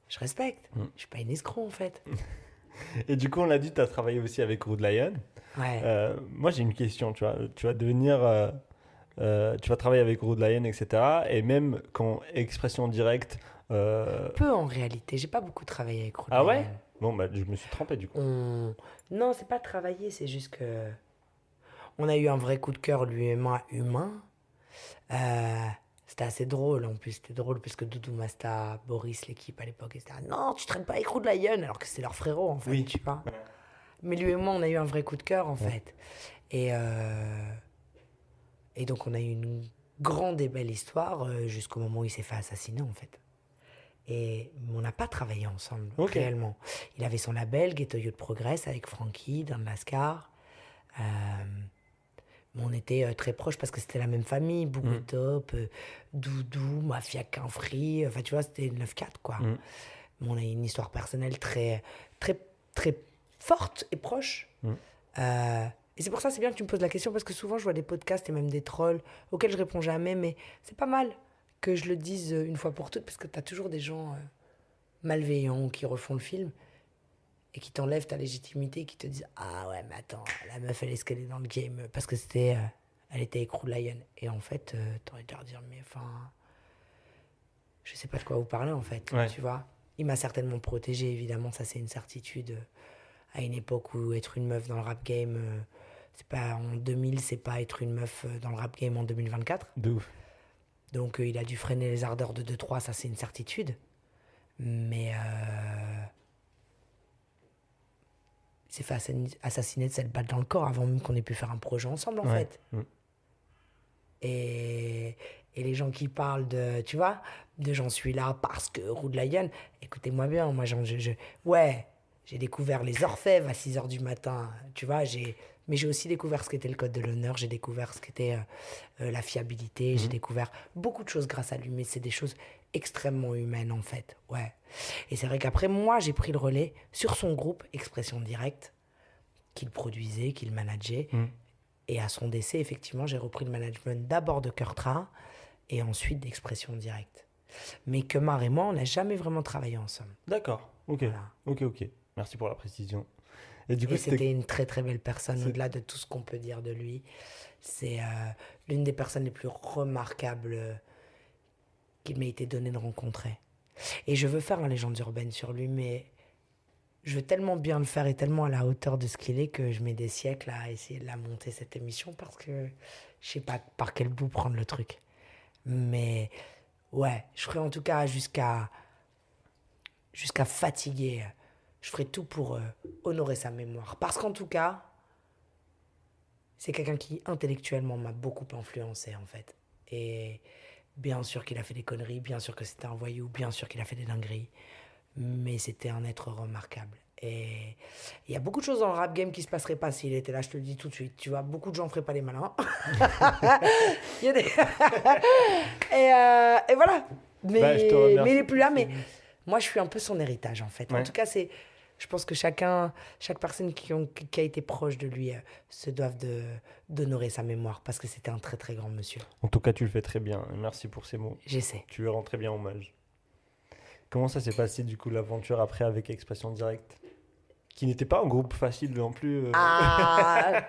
Je respecte. Je suis pas une escroc, en fait. Et du coup, on l'a dit, tu as travaillé aussi avec Rude Lion. Ouais. Moi, j'ai une question, tu vas devenir... tu vas travailler avec Rude Lion, etc. Et même quand expression directe... Peu, en réalité. J'ai pas beaucoup travaillé avec Rude Ah ouais? Lion. Bon, bah, je me suis trompé du coup. On... Non, c'est pas travailler, c'est juste que... On a eu un vrai coup de cœur, lui et moi, humain. Euh, C'était assez drôle, en plus. C'était drôle, puisque Doudou Masta, Boris, l'équipe à l'époque, etc. Non, tu traînes pas avec Rude Lion, alors que c'est leur frérot, en fait, Oui. tu vois. Mais lui et moi, on a eu un vrai coup de cœur, en Ouais. fait. Et, euh, et donc, on a eu une grande et belle histoire jusqu'au moment où il s'est fait assassiner, en fait. Et on n'a pas travaillé ensemble, Ok. réellement. Il avait son label, Ghetto Youth Progress, avec Frankie, Dan Lascar. Euh, mais on était très proches parce que c'était la même famille. Boubou Mm. Top, Doudou, Mafia Quinfri. Enfin, tu vois, c'était 9-4, quoi. Mm. Mais on a une histoire personnelle très, très, très forte et proche. Mm. Et c'est pour ça, c'est bien que tu me poses la question, parce que souvent, je vois des podcasts et même des trolls auxquels je réponds jamais, mais c'est pas mal que je le dise une fois pour toutes, parce que tu as toujours des gens malveillants qui refont le film et qui t'enlèvent ta légitimité, qui te disent ah ouais, mais attends, la meuf elle est ce qu'elle est dans le game parce que elle était écrou Lion. Et en fait, t'aurais dû leur dire mais enfin, je sais pas de quoi vous parlez en fait, Ouais. tu vois. Il m'a certainement protégé, évidemment, ça c'est une certitude. À une époque où être une meuf dans le rap game, c'est pas en 2000, c'est pas être une meuf dans le rap game en 2024. De ouf. Donc il a dû freiner les ardeurs de 2-3, ça c'est une certitude. Mais il s'est fait assassiner de cette balle dans le corps avant même qu'on ait pu faire un projet ensemble, en Ouais. fait. Mm. Et, et les gens qui parlent de, tu vois, de j'en suis là parce que Rude Lion, écoutez-moi bien, moi, ouais, j'ai découvert les orfèvres à 6 heures du matin, tu vois, mais j'ai aussi découvert ce qu'était le code de l'honneur, j'ai découvert ce qu'était la fiabilité, j'ai Mhm. découvert beaucoup de choses grâce à lui, mais c'est des choses extrêmement humaines, en fait, ouais. Et c'est vrai qu'après, moi, j'ai pris le relais sur son groupe Expression Directe, qu'il produisait, qu'il manageait. Mm. Et à son décès, effectivement, j'ai repris le management d'abord de Kurtra et ensuite d'Expression Directe. Mais Kemar et moi, on n'a jamais vraiment travaillé ensemble. D'accord. Ok. Voilà. Ok, ok. Merci pour la précision. Et du coup, Et c'était... c'était une très très belle personne, c'est- au-delà de tout ce qu'on peut dire de lui. C'est l'une des personnes les plus remarquables qu'il m'ait été donné de rencontrer. Et je veux faire un légende urbaine sur lui, mais je veux tellement bien le faire et tellement à la hauteur de ce qu'il est que je mets des siècles à essayer de la monter, cette émission, parce que je sais pas par quel bout prendre le truc. Mais ouais, je ferai en tout cas jusqu'à fatiguer. Je ferai tout pour honorer sa mémoire. Parce qu'en tout cas, c'est quelqu'un qui intellectuellement m'a beaucoup influencé en fait. Et bien sûr qu'il a fait des conneries, bien sûr que c'était un voyou, bien sûr qu'il a fait des dingueries, mais c'était un être remarquable. Et il y a beaucoup de choses dans le rap game qui se passeraient pas s'il était là, je te le dis tout de suite. Tu vois, beaucoup de gens feraient pas les malins. Il y a des... et voilà. Bah, je te Mais il est remercie plus pour là, ce... mais moi je suis un peu son héritage en fait. En Ouais. tout cas, je pense que chaque personne qui a été proche de lui se doivent d'honorer sa mémoire parce que c'était un très très grand monsieur. En tout cas, tu le fais très bien. Merci pour ces mots. J'essaie. Tu lui rends très bien hommage. Comment ça s'est passé du coup l'aventure après avec Expression Directe? Qui n'était pas un groupe facile non plus. Ah